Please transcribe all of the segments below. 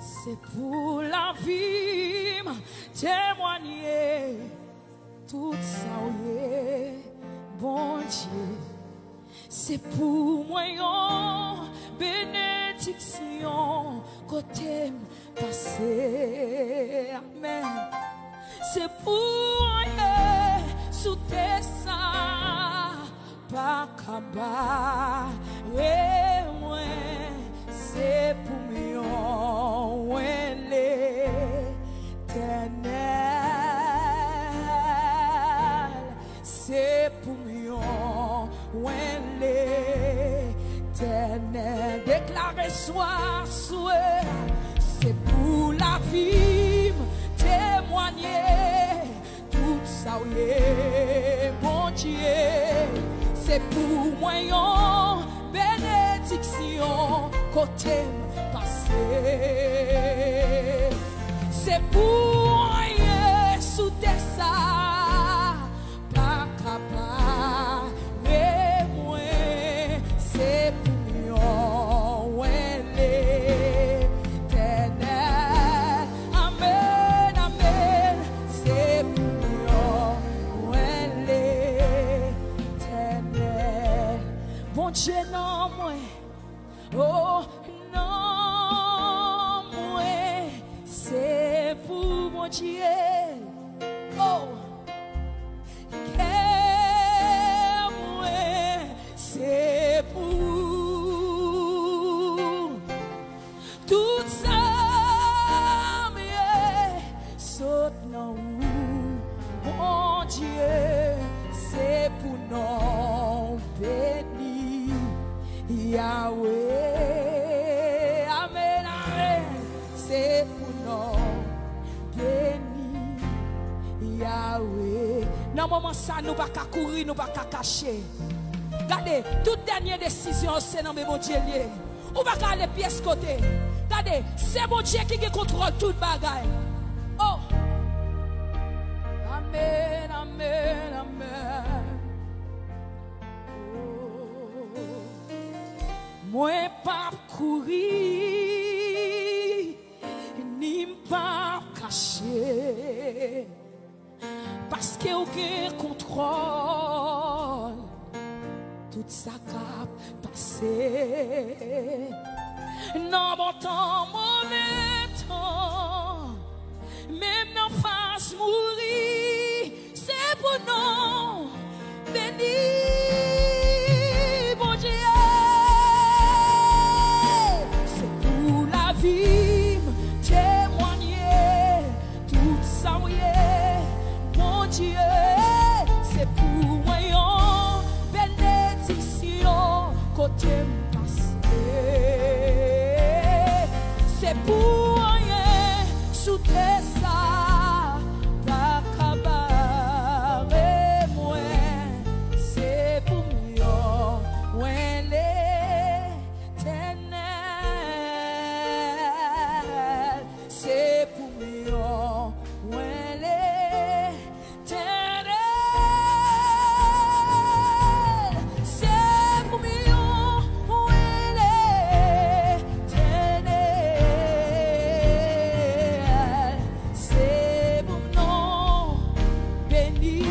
C'est pour la vie, témoigner tout ça, oui, bon Dieu. C'est pour moi une bénédiction côté passé. Amen. C'est pour moi sous tes ça, pas qu'à c'est pour moi l'éternel. C'est pour moi l'éternel. Déclarez soir, souhait. C'est pour la vie, témoigner tout ça, oui, mon Dieu. C'est pour moi une bénédiction côté passé. C'est pour moi sous tes ça, pas capable mais moi. C'est pour moi l'éternel. Amen, amen. C'est pour moi l'éternel. Bon Dieu, non, moi. Oh non, moi, c'est pour mon Dieu. Oh, que moi, c'est pour tout ça, mais saute non, mon Dieu, c'est pour non béni Yahweh. Amen, amen. C'est pour nous béni Yahweh. Dans le moment ça, nous ne pouvons pas courir, nous ne pouvons pas cacher. Regardez, toute dernière décision, c'est dans mon Dieu. Ou ne pouvons pas aller pièce côté. Regardez, c'est mon Dieu qui contrôle toute bagaille. Oh. Amen, amen, amen. Moi pas courir, ni pas cacher, parce que aucun contrôle, tout ça cap passé. Non, bon temps, mauvais temps, même dans face mourir, c'est pour nous bénir. Témoigner tout ça, oui, mon Dieu, c'est pour moi une bénédiction côté passé. C'est pour rien sous tes ça, pas cabaret, moi, c'est pour moi, c'est pour moi, l'éternel. C'est pour moi, l'éternel. C'est pour nous béni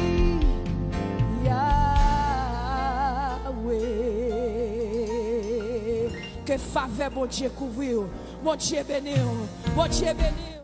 Yahweh. Que faveur, mon Dieu, couvrir. Mon Dieu béni. Mon Dieu béni.